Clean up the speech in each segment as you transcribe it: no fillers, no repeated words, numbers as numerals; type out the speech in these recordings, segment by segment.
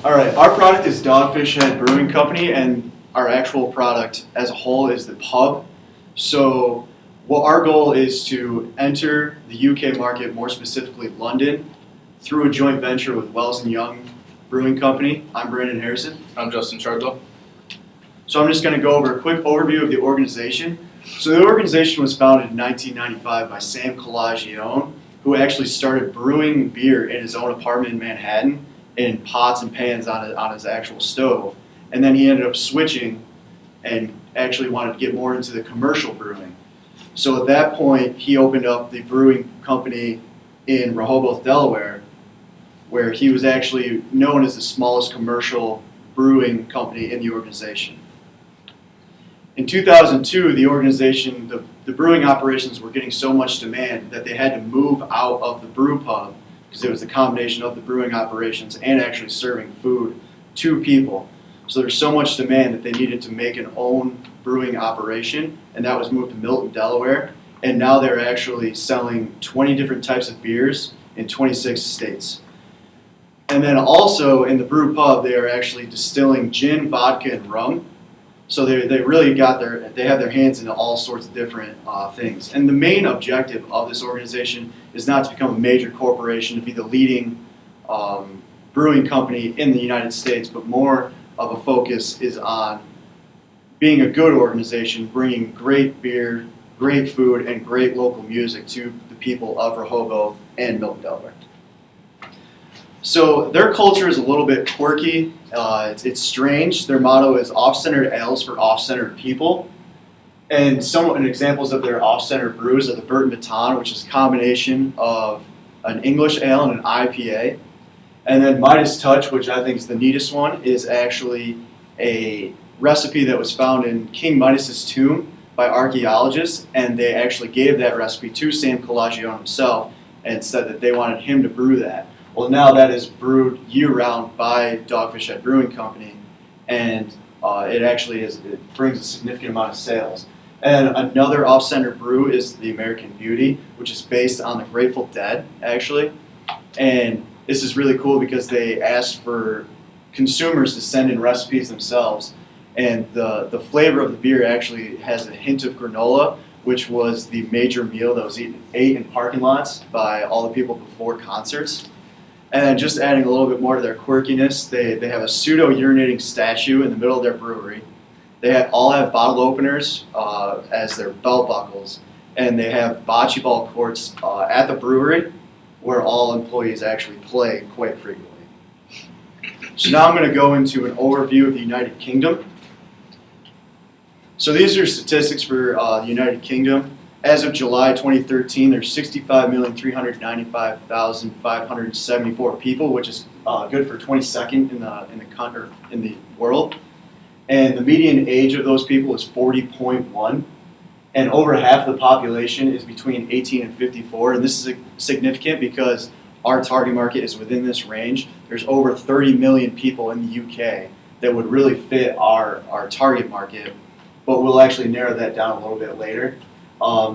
All right, our product is Dogfish Brewing Company, and our actual product as a whole is the pub. So what our goal is to enter the UK market, more specifically London, through a joint venture with Wells & Young Brewing Company. I'm Brandon Harrison. I'm Justin Chardwell. So I'm just going to go over a quick overview of the organization. So the organization was founded in 1995 by Sam Calagione, who actually started brewing beer in his own apartment in Manhattan in pots and pans on his actual stove. And then he ended up switching and actually wanted to get more into the commercial brewing. So at that point, he opened up the brewing company in Rehoboth, Delaware, where he was actually known as the smallest commercial brewing company in the organization. In 2002, the organization, the brewing operations were getting so much demand that they had to move out of the brew pub, because it was the combination of the brewing operations and actually serving food to people. So there's so much demand that they needed to make an own brewing operation, and that was moved to Milton, Delaware. And now they're actually selling 20 different types of beers in 26 states. And then also in the brew pub, they are actually distilling gin, vodka, and rum. So they really they have their hands into all sorts of different things. And the main objective of this organization is not to become a major corporation, to be the leading brewing company in the United States, but more of a focus is on being a good organization, bringing great beer, great food, and great local music to the people of Rehoboth and Milton, Delaware. So their culture is a little bit quirky. It's strange. Their motto is off-centered ales for off-centered people. And some examples of their off-centered brews are the Burton Baton, which is a combination of an English ale and an IPA. And then Midas Touch, which I think is the neatest one, is actually a recipe that was found in King Midas's tomb by archaeologists. And they actually gave that recipe to Sam Calagione himself and said that they wanted him to brew that. Well, now that is brewed year-round by Dogfish Brewing Company, and it brings a significant amount of sales. And another off-center brew is the American Beauty, which is based on the Grateful Dead, actually. And this is really cool because they asked for consumers to send in recipes themselves, and the flavor of the beer actually has a hint of granola, which was the major meal that was ate in parking lots by all the people before concerts. And then just adding a little bit more to their quirkiness, they have a pseudo-urinating statue in the middle of their brewery. They all have bottle openers as their belt buckles, and they have bocce ball courts at the brewery where all employees actually play quite frequently. So now I'm going to go into an overview of the United Kingdom. So these are statistics for the United Kingdom. As of July 2013, there's 65,395,574 people, which is good for 22nd in the world. And the median age of those people is 40.1, and over half of the population is between 18 and 54. And this is significant because our target market is within this range. There's over 30 million people in the UK that would really fit our target market, but we'll actually narrow that down a little bit later.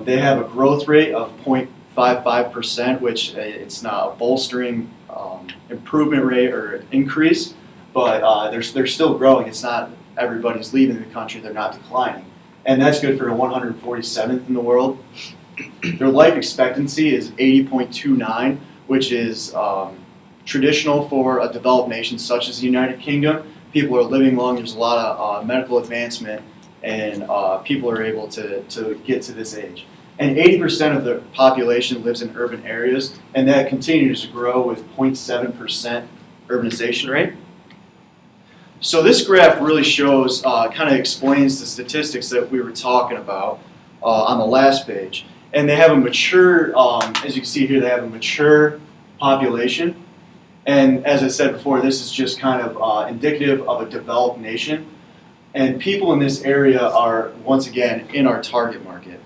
They have a growth rate of 0.55%, which it's not a bolstering improvement rate or increase, but they're still growing. It's not everybody's leaving the country, they're not declining. And that's good for the 147th in the world. Their life expectancy is 80.29, which is traditional for a developed nation such as the United Kingdom. People are living long, there's a lot of medical advancement, and people are able to get to this age. And 80% of the population lives in urban areas, and that continues to grow with 0.7% urbanization rate. So this graph really shows, kind of explains the statistics that we were talking about on the last page. And they have a mature, as you can see here, they have a mature population. And as I said before, this is just kind of indicative of a developed nation. And people in this area are, once again, in our target market.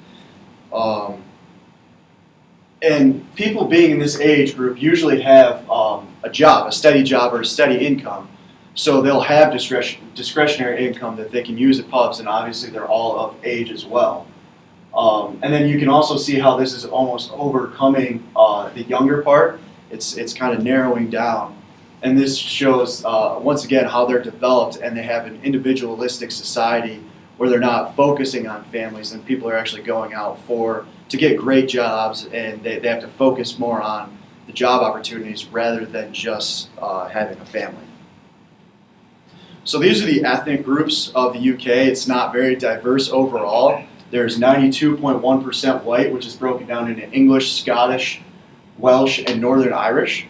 And people being in this age group usually have a job, a steady job or a steady income. So they'll have discretionary income that they can use at pubs, and obviously they're all of age as well. And then you can also see how this is almost overcoming the younger part. It's kind of narrowing down. And this shows, once again, how they're developed, and they have an individualistic society where they're not focusing on families, and people are actually going out to get great jobs, and they have to focus more on the job opportunities rather than just having a family. So these are the ethnic groups of the UK. It's not very diverse overall. There's 92.1% white, which is broken down into English, Scottish, Welsh, and Northern Irish.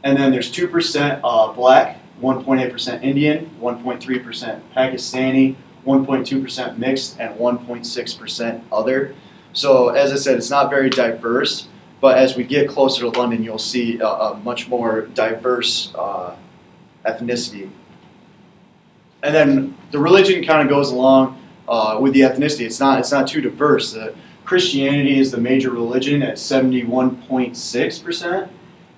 And then there's 2% black, 1.8% Indian, 1.3% Pakistani, 1.2% mixed, and 1.6% other. So as I said, it's not very diverse, but as we get closer to London, you'll see a much more diverse ethnicity. And then the religion kind of goes along with the ethnicity. It's not too diverse. Christianity is the major religion at 71.6%,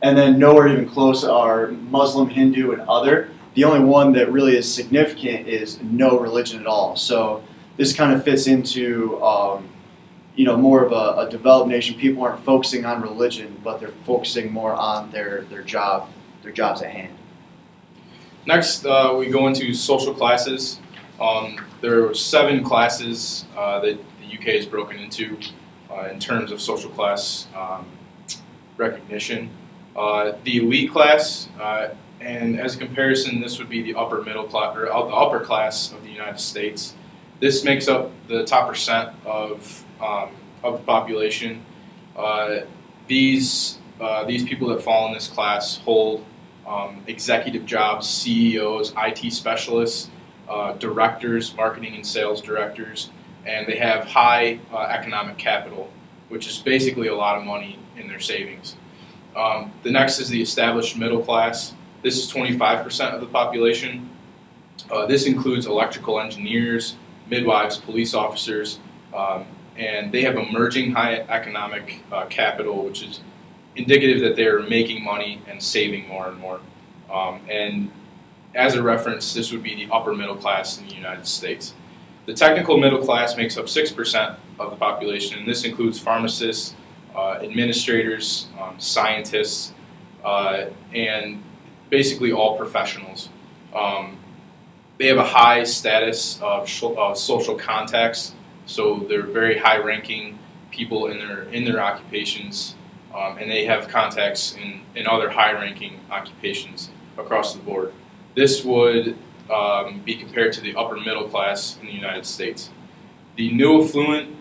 and then nowhere even close are Muslim, Hindu, and other. The only one that really is significant is no religion at all. So this kind of fits into more of a developed nation. People aren't focusing on religion, but they're focusing more on their jobs at hand. Next, we go into social classes. There are 7 classes that the UK is broken into in terms of social class recognition. The elite class, and as a comparison, this would be the upper middle class or the upper class of the United States. This makes up the top percent of the population. These people that fall in this class hold executive jobs, CEOs, IT specialists, directors, marketing and sales directors, and they have high economic capital, which is basically a lot of money in their savings. The next is the established middle class. This is 25% of the population. This includes electrical engineers, midwives, police officers, and they have emerging high economic capital, which is indicative that they're making money and saving more and more. And as a reference, this would be the upper middle class in the United States. The technical middle class makes up 6% of the population, and this includes pharmacists, administrators, scientists, and basically all professionals. They have a high status of social contacts, so they're very high-ranking people in their occupations, and they have contacts in other high-ranking occupations across the board. This would be compared to the upper middle class in the United States. The new affluent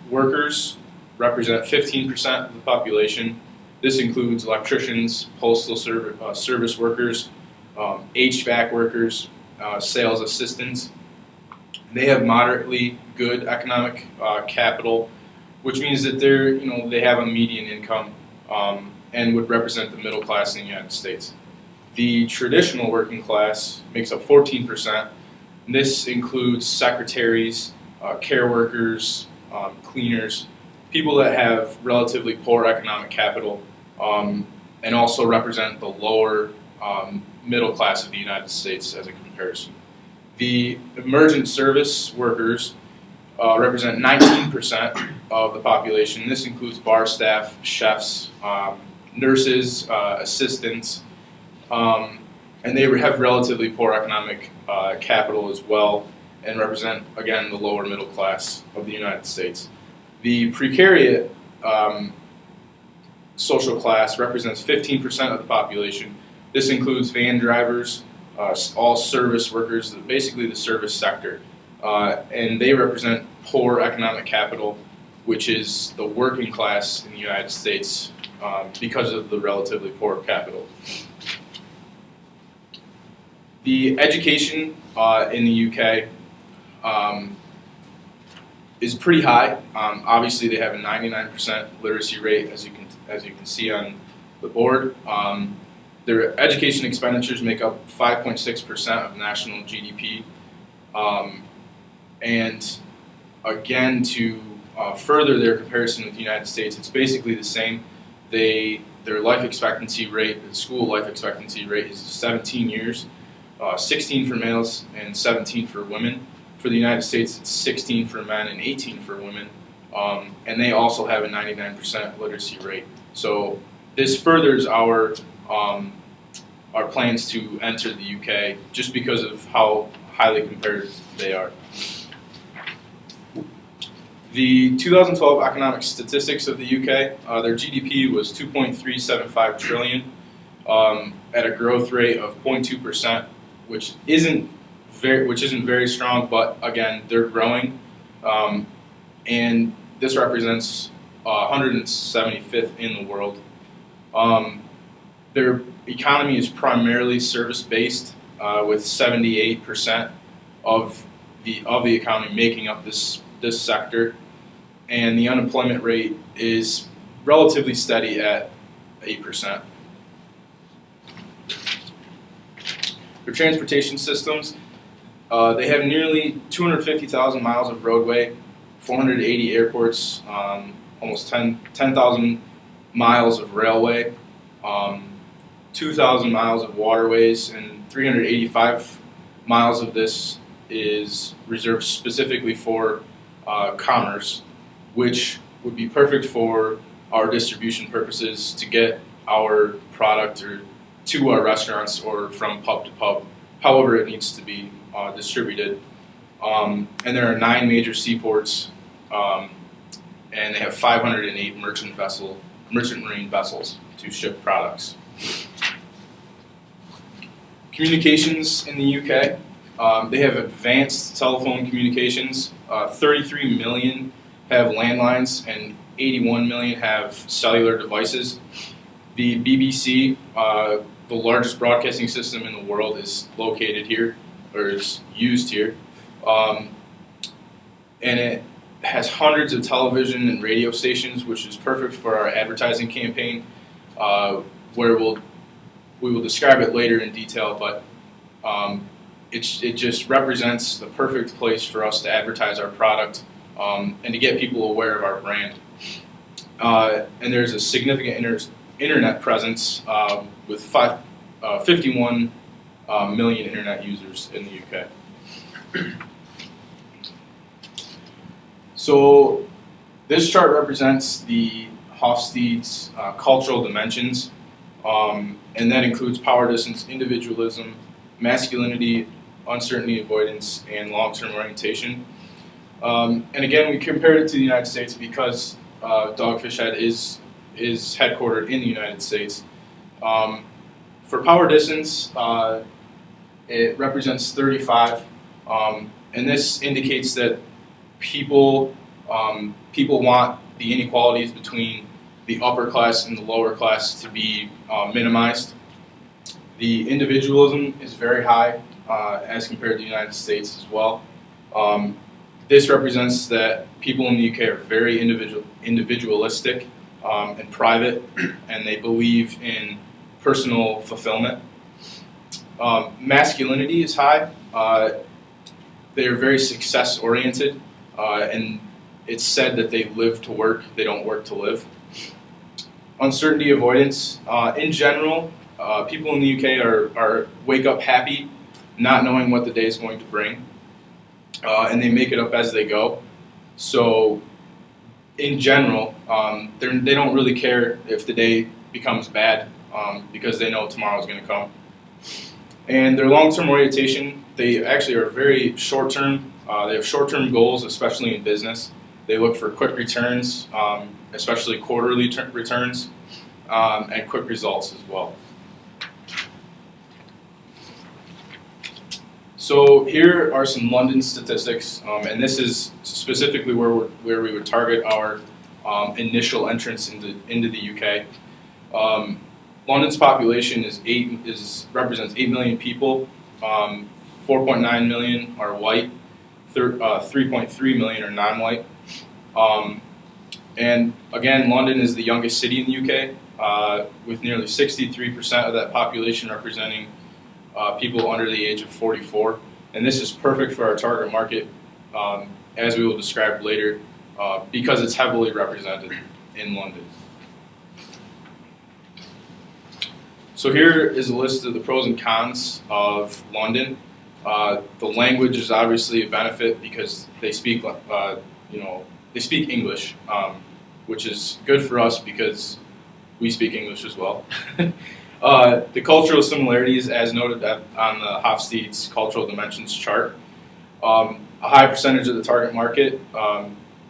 workers represent 15% of the population. This includes electricians, postal service workers, HVAC workers, sales assistants. They have moderately good economic capital, which means that they have a median income and would represent the middle class in the United States. The traditional working class makes up 14%. This includes secretaries, care workers, cleaners, people that have relatively poor economic capital, and also represent the lower middle class of the United States as a comparison. The emergent service workers represent 19% of the population. This includes bar staff, chefs, nurses, assistants, and they have relatively poor economic capital as well, and represent, again, the lower middle class of the United States. The precariat social class represents 15% of the population. This includes van drivers, all service workers, basically the service sector, and they represent poor economic capital, which is the working class in the United States because of the relatively poor capital. The education in the UK is pretty high. Obviously, they have a 99% literacy rate, as you can see on the board. Their education expenditures make up 5.6% of national GDP. And again, to further their comparison with the United States, it's basically the same. Their life expectancy rate, the school life expectancy rate, is 17 years, 16 for males and 17 for women. For the United States, it's 16 for men and 18 for women, and they also have a 99% literacy rate. So this furthers our our plans to enter the UK just because of how highly compared they are. The 2012 economic statistics of the UK, their GDP was 2.375 trillion at a growth rate of 0.2%, which isn't very strong, but again, they're growing, and this represents 175th in the world. Their economy is primarily service-based, with 78% of the economy making up this sector, and the unemployment rate is relatively steady at 8%. Their transportation systems, they have nearly 250,000 miles of roadway, 480 airports, almost 10,000 miles of railway, 2,000 miles of waterways, and 385 miles of this is reserved specifically for commerce, which would be perfect for our distribution purposes to get our product or to our restaurants or from pub to pub, however it needs to be distributed. And there are 9 major seaports, and they have 508 merchant marine vessels to ship products. Communications in the UK, they have advanced telephone communications. 33 million have landlines and 81 million have cellular devices. The BBC, the largest broadcasting system in the world, is located here, or is used here. And it has hundreds of television and radio stations, which is perfect for our advertising campaign, where we will describe it later in detail, but it just represents the perfect place for us to advertise our product and to get people aware of our brand. And there's a significant internet presence with 51 million internet users in the UK. So this chart represents the Hofstede's cultural dimensions, and that includes power distance, individualism, masculinity, uncertainty avoidance, and long-term orientation. And again, we compared it to the United States because Dogfish Head is headquartered in the United States. For power distance, it represents 35, and this indicates that people want the inequalities between the upper class and the lower class to be minimized. The individualism is very high as compared to the United States as well. This represents that people in the UK are very individualistic and private, and they believe in personal fulfillment. Masculinity is high. They are very success-oriented, and it's said that they live to work, they don't work to live. Uncertainty avoidance. In general, people in the UK are wake up happy, not knowing what the day is going to bring, and they make it up as they go. So, in general, they don't really care if the day becomes bad because they know tomorrow is going to come. And their long-term orientation, they actually are very short-term. They have short-term goals, especially in business. They look for quick returns, especially quarterly returns, and quick results as well. So here are some London statistics, and this is specifically where we would target our initial entrance into the UK. London's population represents 8 million people. 4.9 million are white. 3.3 million are non-white. And again, London is the youngest city in the UK, with nearly 63% of that population representing people under the age of 44. And this is perfect for our target market, as we will describe later, because it's heavily represented in London. So here is a list of the pros and cons of London. The language is obviously a benefit because they speak, they speak English, which is good for us because we speak English as well. The cultural similarities, as noted on the Hofstede's cultural dimensions chart, a high percentage of the target market,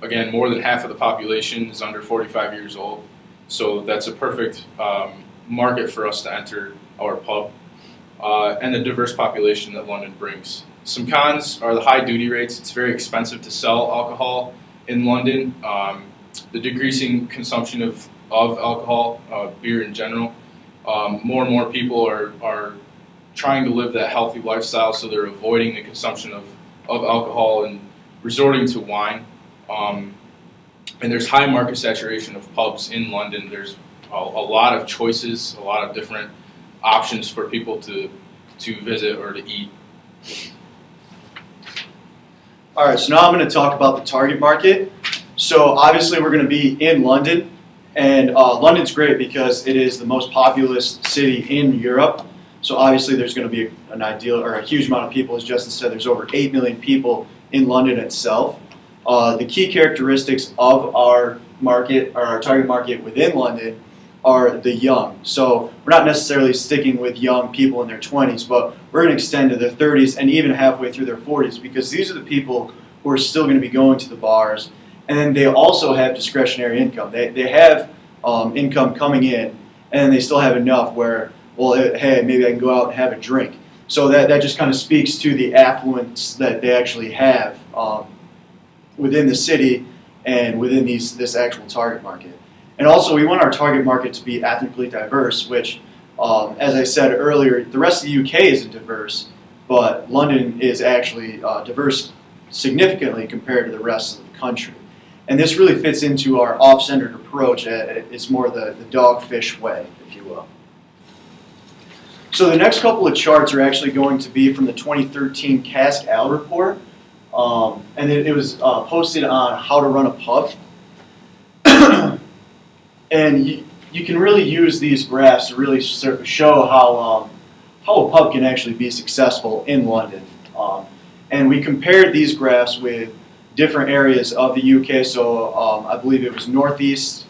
again, more than half of the population is under 45 years old. So that's a perfect market for us to enter our pub, and the diverse population that London brings. Some cons are the high duty rates. It's very expensive to sell alcohol in London. The decreasing consumption of alcohol, beer in general. More and more people are trying to live that healthy lifestyle, so they're avoiding the consumption of alcohol and resorting to wine. And there's high market saturation of pubs in London. There's a lot of choices, a lot of different options for people to visit or to eat. All right, so now I'm going to talk about the target market. So obviously we're going to be in London, and London's great because it is the most populous city in Europe. So obviously there's going to be an ideal or a huge amount of people. As Justin said, there's over 8 million people in London itself. The key characteristics of our market, or our target market within London, are the young. So we're not necessarily sticking with young people in their 20s, but we're going to extend to their 30s and even halfway through their 40s, because these are the people who are still going to be going to the bars. And then they also have discretionary income. They have income coming in, and they still have enough where, well, hey, maybe I can go out and have a drink. So that just kind of speaks to the affluence that they actually have within the city and within this actual target market. And also, we want our target market to be ethnically diverse, which, as I said earlier, the rest of the UK isn't diverse, but London is actually diverse significantly compared to the rest of the country. And this really fits into our off-centered approach. It's more the Dogfish way, if you will. So the next couple of charts are actually going to be from the 2013 Cask Ale report. And it was posted on how to run a pub. And you can really use these graphs to really show how a pub can actually be successful in London. And we compared these graphs with different areas of the UK. So I believe it was Northeast,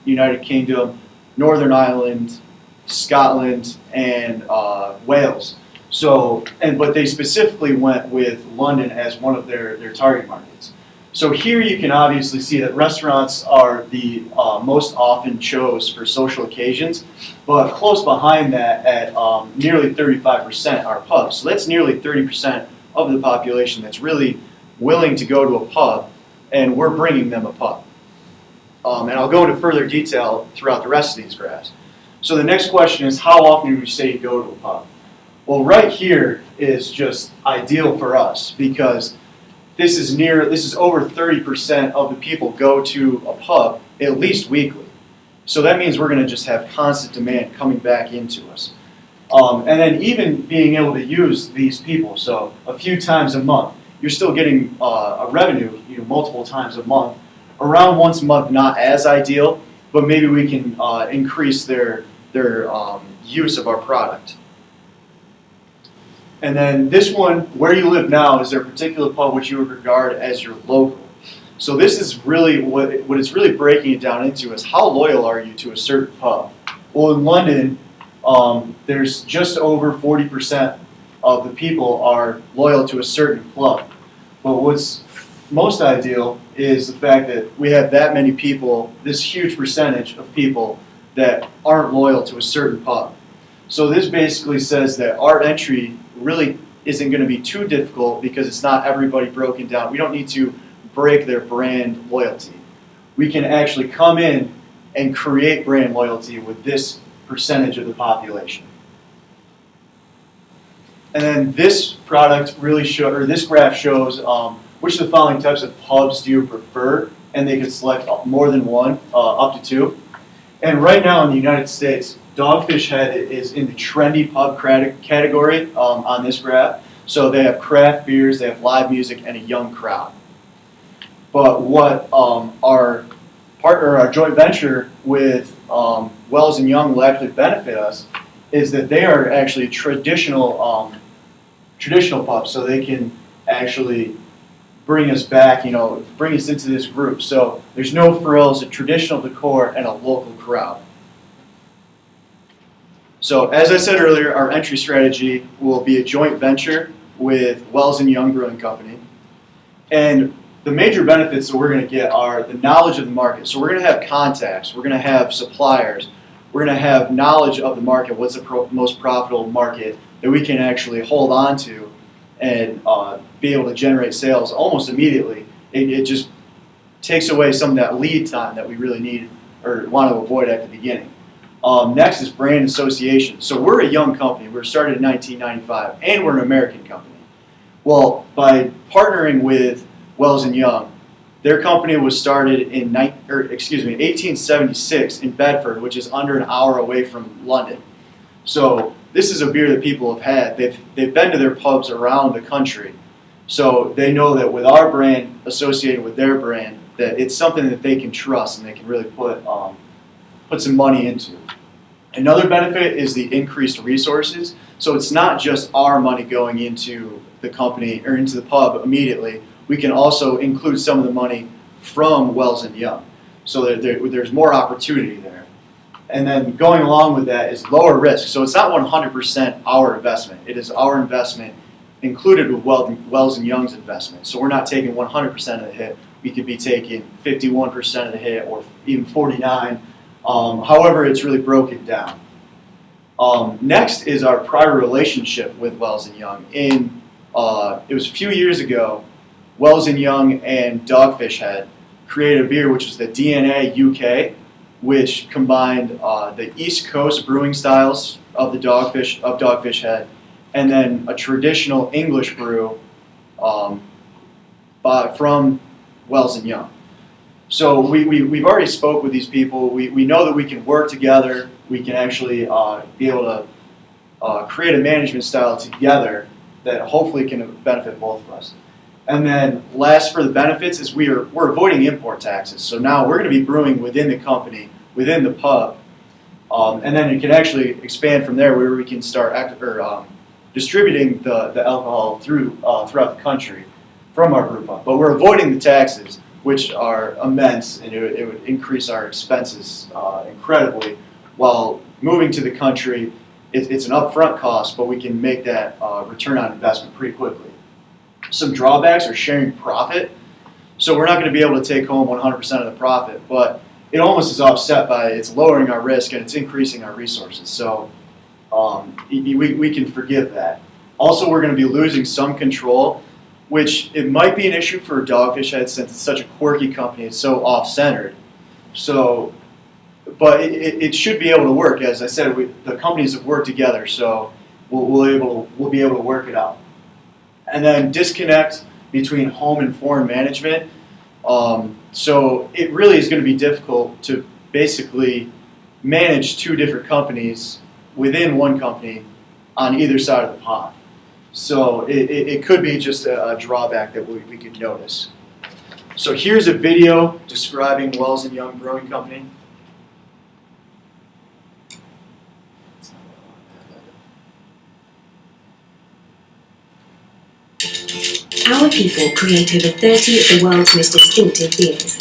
United Kingdom, Northern Ireland, Scotland, and Wales. So, but they specifically went with London as one of their target markets. So here you can obviously see that restaurants are the most often chose for social occasions, but close behind that at nearly 35% are pubs. So that's nearly 30% of the population that's really willing to go to a pub, and we're bringing them a pub. And I'll go into further detail throughout the rest of these graphs. So the next question is, how often do we say you go to a pub? Well, right here is just ideal for us, because this is over 30% of the people go to a pub at least weekly. So that means we're going to just have constant demand coming back into us. And then even being able to use these people, so a few times a month, you're still getting a revenue, multiple times a month. Around once a month, not as ideal, but maybe we can increase their use of our product. And then this one, where you live now, is there a particular pub which you would regard as your local? So this is really what it's really breaking it down into is, how loyal are you to a certain pub? Well, in London, there's just over 40% of the people are loyal to a certain club. But what's most ideal is the fact that we have that many people, this huge percentage of people that aren't loyal to a certain pub. So this basically says that our entry really isn't going to be too difficult, because it's not everybody broken down. We don't need to break their brand loyalty. We can actually come in and create brand loyalty with this percentage of the population. And then this product really this graph shows which of the following types of pubs do you prefer, and they can select more than one, up to two. And right now in the United States, Dogfish Head is in the trendy pub category on this graph. So they have craft beers, they have live music, and a young crowd. But what our partner, our joint venture with Wells and Young will actually benefit us is that they are actually traditional pubs, so they can actually bring us back, bring us into this group. So there's no frills, a traditional decor, and a local crowd. So as I said earlier, our entry strategy will be a joint venture with Wells & Young Brewing Company. And the major benefits that we're going to get are the knowledge of the market. So we're going to have contacts, we're going to have suppliers, we're going to have knowledge of the market, what's the most profitable market that we can actually hold on to and be able to generate sales almost immediately. It just takes away some of that lead time that we really need or want to avoid at the beginning. Next is brand association. So we're a young company. We were started in 1995, and we're an American company. Well, by partnering with Wells & Young, their company was started in 1876 in Bedford, which is under an hour away from London. So this is a beer that people have had. They've been to their pubs around the country. So they know that with our brand associated with their brand, that it's something that they can trust and they can really put some money into. Another benefit is the increased resources. So it's not just our money going into the company or into the pub immediately. We can also include some of the money from Wells & Young. So that there's more opportunity there. And then going along with that is lower risk. So it's not 100% our investment. It is our investment included with Wells & Young's investment. So we're not taking 100% of the hit. We could be taking 51% of the hit or even 49%. However, it's really broken down. Next is our prior relationship with Wells & Young. It was a few years ago, Wells & Young and Dogfish had created a beer which is the DNA UK, which combined the East Coast brewing styles of Dogfish Head, and then a traditional English brew from Wells & Young. So we've already spoke with these people. We know that we can work together. We can actually be able to create a management style together that hopefully can benefit both of us. And then last for the benefits is we're avoiding import taxes. So now we're going to be brewing within the company, within the pub, and then it can actually expand from there where we can start distributing the alcohol throughout the country from our brew pub. But we're avoiding the taxes, which are immense, and it would increase our expenses incredibly. While moving to the country, it's an upfront cost, but we can make that return on investment pretty quickly. Some drawbacks are sharing profit. So we're not going to be able to take home 100% of the profit, but it almost is offset by it's lowering our risk and it's increasing our resources. So we can forgive that. Also, we're going to be losing some control, which it might be an issue for Dogfish Head since it's such a quirky company. It's so off-centered. So, but it should be able to work. As I said, the companies have worked together, so we'll be able to work it out. And then disconnect between home and foreign management. So it really is going to be difficult to basically manage two different companies within one company on either side of the pond. So it could be just a drawback that we could notice. So here's a video describing Wells & Young Brewing Company. Our people create over 30 of the world's most distinctive beers.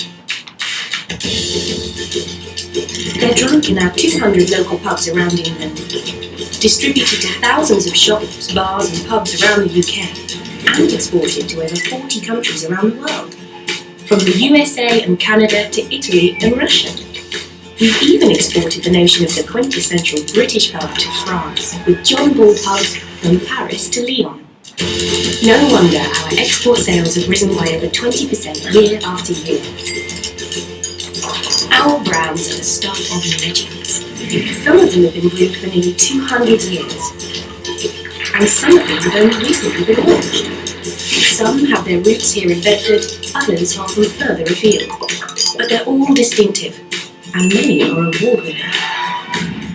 They're drunk in our 200 local pubs around England, distributed to thousands of shops, bars and pubs around the UK, and exported to over 40 countries around the world, from the USA and Canada to Italy and Russia. We've even exported the notion of the quintessential British pub to France, with John Ball pubs from Paris to Lyon. No wonder our export sales have risen by over 20% year after year. Our browns are the stuff of legends. Some of them have been brewed for nearly 200 years, and some of them have only recently been launched. Some have their roots here in Bedford, others are from further afield. But they're all distinctive, and many are award-winning.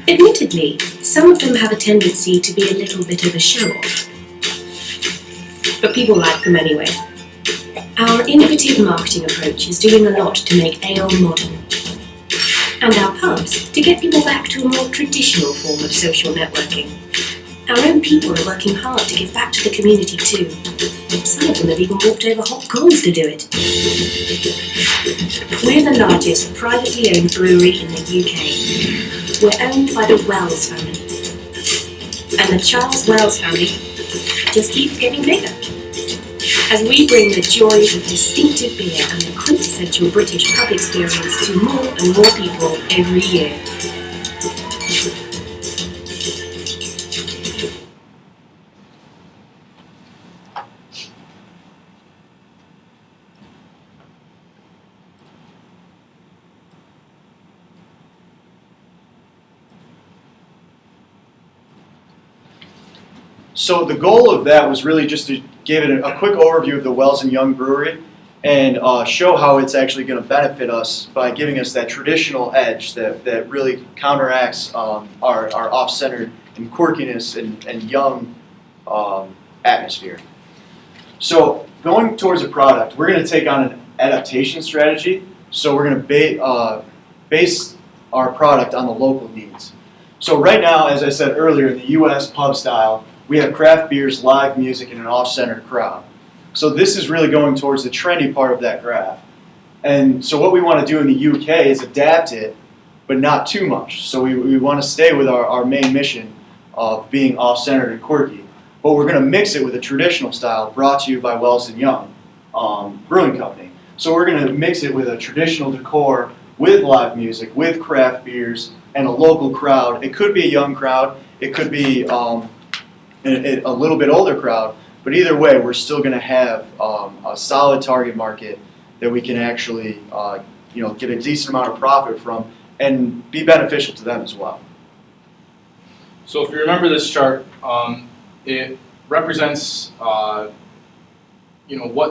Admittedly, some of them have a tendency to be a little bit of a show-off, but people like them anyway. Our innovative marketing approach is doing a lot to make ale modern, and our pubs to get people back to a more traditional form of social networking. Our own people are working hard to give back to the community too. Some of them have even walked over hot coals to do it. We're the largest privately owned brewery in the UK. We're owned by the Wells family, And the Charles Wells family just keeps getting bigger. As we bring the joys of distinctive beer and the quintessential British pub experience to more and more people every year. So the goal of that was really just to give it a quick overview of the Wells and Young Brewery and show how it's actually going to benefit us by giving us that traditional edge that really counteracts our off-centered and quirkiness and young atmosphere. So going towards a product, we're going to take on an adaptation strategy. So we're going to base our product on the local needs. So right now, as I said earlier, in the U.S. pub style, we have craft beers, live music, and an off-centered crowd. So this is really going towards the trendy part of that graph. And so what we want to do in the UK is adapt it, but not too much. So we want to stay with our main mission of being off-centered and quirky. But we're going to mix it with a traditional style brought to you by Wells and Young Brewing Company. So we're going to mix it with a traditional decor, with live music, with craft beers, and a local crowd. It could be a young crowd. It could be a little bit older crowd, but either way, we're still going to have a solid target market that we can actually, get a decent amount of profit from and be beneficial to them as well. So if you remember this chart, it represents, what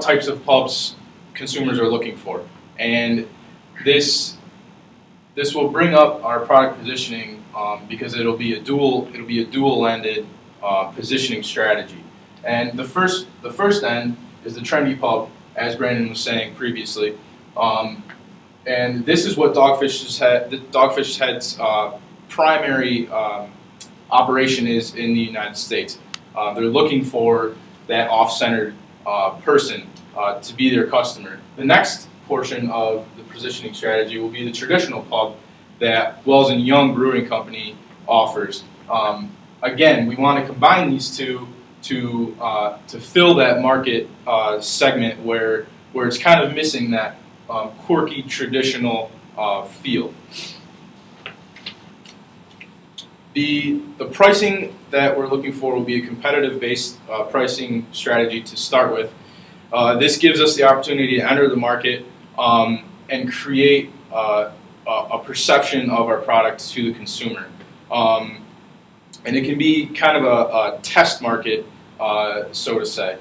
types of pubs consumers are looking for, and this will bring up our product positioning because it'll be a dual-ended positioning strategy. And the first end is the trendy pub, as Brandon was saying previously, and this is what Dogfish's Head's primary operation is in the United States. They're looking for that off-centered person to be their customer. The next portion of the positioning strategy will be the traditional pub that Wells and Young Brewing Company offers. Again, we want to combine these two to fill that market segment where it's kind of missing that quirky traditional feel. The pricing that we're looking for will be a competitive-based pricing strategy to start with. This gives us the opportunity to enter the market and create a perception of our product to the consumer. And it can be kind of a test market, so to say.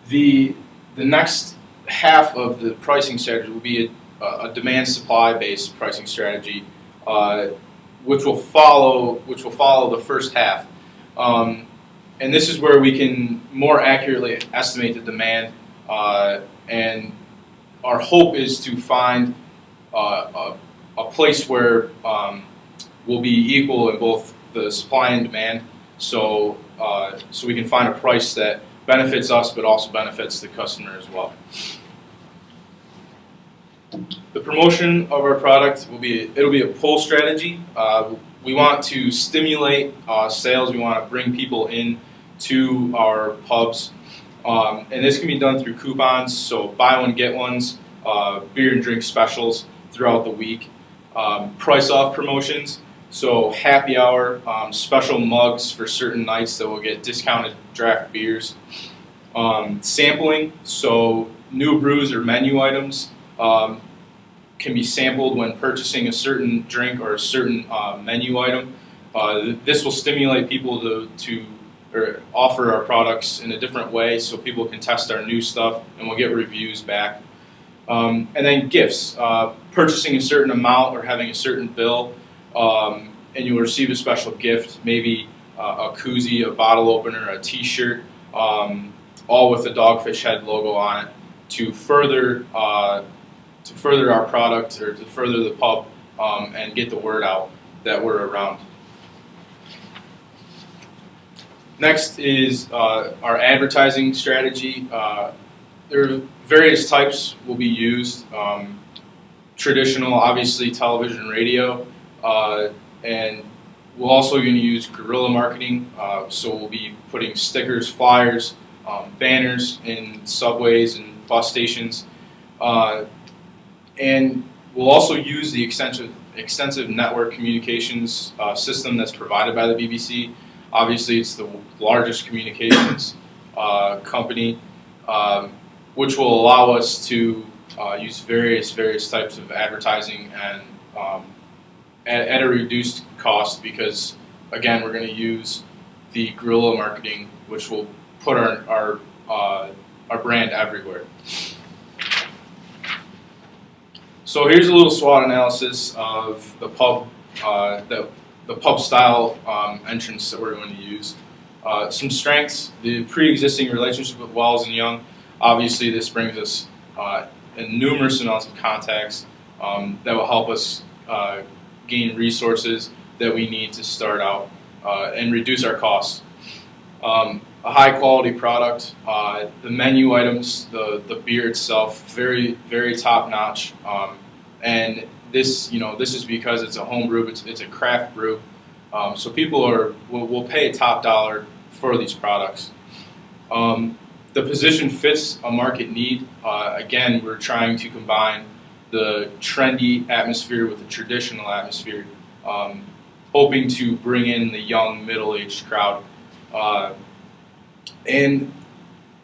The next half of the pricing strategy will be a demand-supply based pricing strategy, which will follow the first half. And this is where we can more accurately estimate the demand, and our hope is to find a place where we'll be equal in both the supply and demand, so we can find a price that benefits us but also benefits the customer as well. The promotion of our product it'll be a pull strategy. We want to stimulate sales. We want to bring people in to our pubs, and this can be done through coupons, so buy one get ones, beer and drink specials throughout the week, price off promotions, so happy hour, special mugs for certain nights that will get discounted draft beers, sampling, so new brews or menu items can be sampled when purchasing a certain drink or a certain menu item. This will stimulate people to offer our products in a different way, so people can test our new stuff and we'll get reviews back. And then gifts, purchasing a certain amount or having a certain bill, and you'll receive a special gift, maybe a koozie, a bottle opener, a t-shirt, all with the Dogfish Head logo on it to further our product or to further the pub and get the word out that we're around. Next is our advertising strategy. There are various types will be used. Traditional, obviously, television, radio, and We're also going to use guerrilla marketing, so we'll be putting stickers, flyers, banners in subways and bus stations, and we'll also use the extensive network communications system that's provided by the BBC. Obviously, it's the largest communications company, which will allow us to use various types of advertising and at a reduced cost, because again, we're going to use the guerrilla marketing, which will put our brand everywhere. So here's a little SWOT analysis of the pub style entrance that we're going to use. Some strengths: the pre-existing relationship with Wells and Young. Obviously, this brings us numerous amounts of contacts that will help us gain resources that we need to start out and reduce our costs. A high quality product, the menu items, the beer itself, very top notch, and this is because it's a home brew, it's a craft brew, so people will pay top dollar for these products. The position fits a market need. Again, we're trying to combine the trendy atmosphere with the traditional atmosphere, hoping to bring in the young, middle-aged crowd. And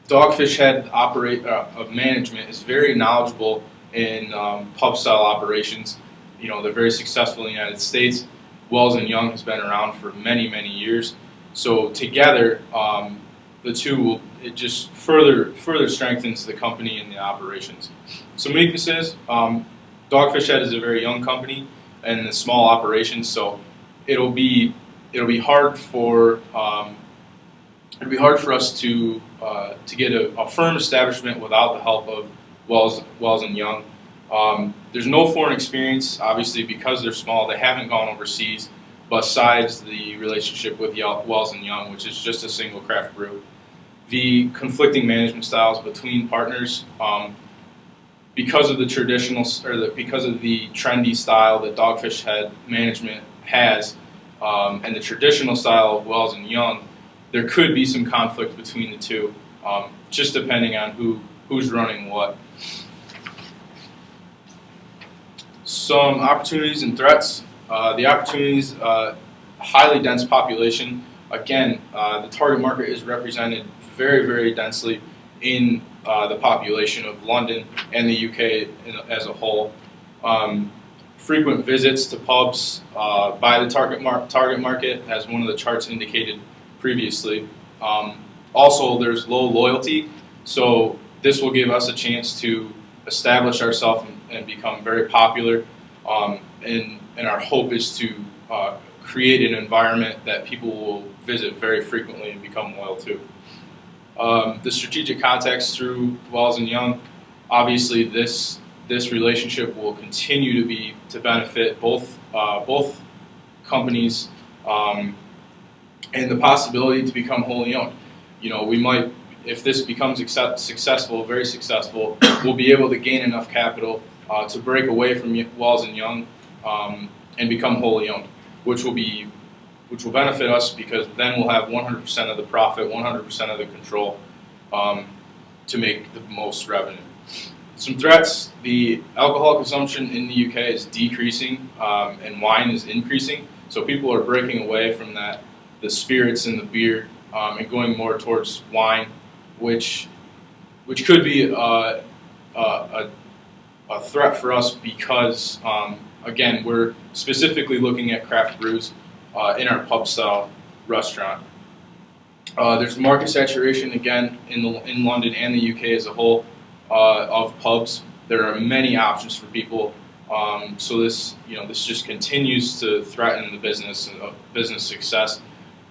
Dogfish head of management is very knowledgeable in pub-style operations. They're very successful in the United States. Wells and Young has been around for many years. So together, the two it just further strengthens the company and the operations. Some weaknesses: Dogfish Head is a very young company and a small operation, so it'll be hard for us to get a firm establishment without the help of Wells and Young. There's no foreign experience, obviously, because they're small. They haven't gone overseas, besides the relationship with Wells and Young, which is just a single craft brew. The conflicting management styles between partners, because of the because of the trendy style that Dogfish Head management has, and the traditional style of Wells and Young, there could be some conflict between the two, just depending on who's running what. Some opportunities and threats. The opportunities: highly dense population. Again, the target market is represented very densely in the population of London and the UK as a whole. Frequent visits to pubs by the target market, as one of the charts indicated previously. Also, there's low loyalty, so this will give us a chance to establish ourselves and become very popular. And our hope is to create an environment that people will visit very frequently and become loyal to. The strategic contacts through Wells and Young. Obviously, this relationship will continue to benefit both companies, and the possibility to become wholly owned. We might, if this becomes successful, very successful, we'll be able to gain enough capital to break away from Wells and Young and become wholly owned, which will benefit us, because then we'll have 100% of the profit, 100% of the control to make the most revenue. Some threats: the alcohol consumption in the UK is decreasing and wine is increasing, so people are breaking away from the spirits and the beer and going more towards wine, which could be a threat for us, because again, we're specifically looking at craft brews in our pub style restaurant. There's market saturation again in London and the UK as a whole of pubs. There are many options for people, so this just continues to threaten the business success.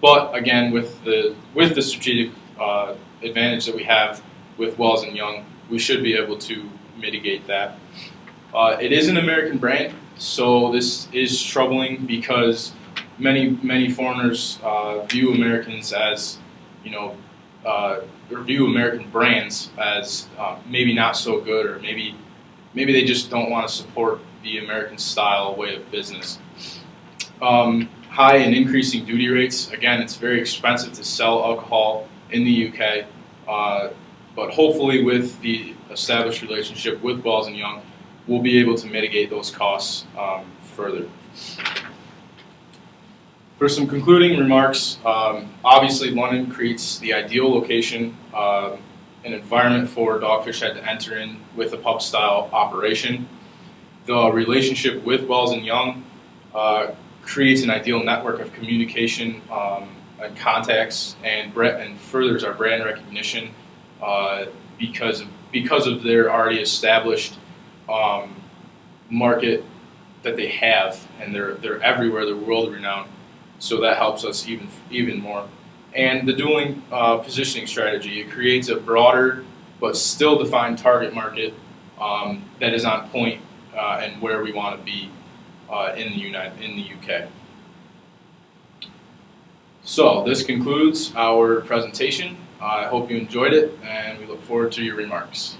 But again, with the strategic advantage that we have with Wells and Young, we should be able to mitigate that. It is an American brand, so this is troubling, because many foreigners view Americans as, or view American brands as maybe not so good, or maybe they just don't want to support the American style way of business. high and increasing duty rates. Again, it's very expensive to sell alcohol in the UK, but hopefully with the established relationship with Wells & Young, we'll be able to mitigate those costs further. For some concluding remarks, obviously London creates the ideal location, an environment for Dogfish Head to enter in with a pub-style operation. The relationship with Wells & Young creates an ideal network of communication and contacts, and furthers our brand recognition because of their already established market that they have, and they're everywhere. They're world renowned, so that helps us even more. And the dueling positioning strategy, it creates a broader but still defined target market that is on point and where we want to be in the UK. So this concludes our presentation. I hope you enjoyed it, and we look forward to your remarks.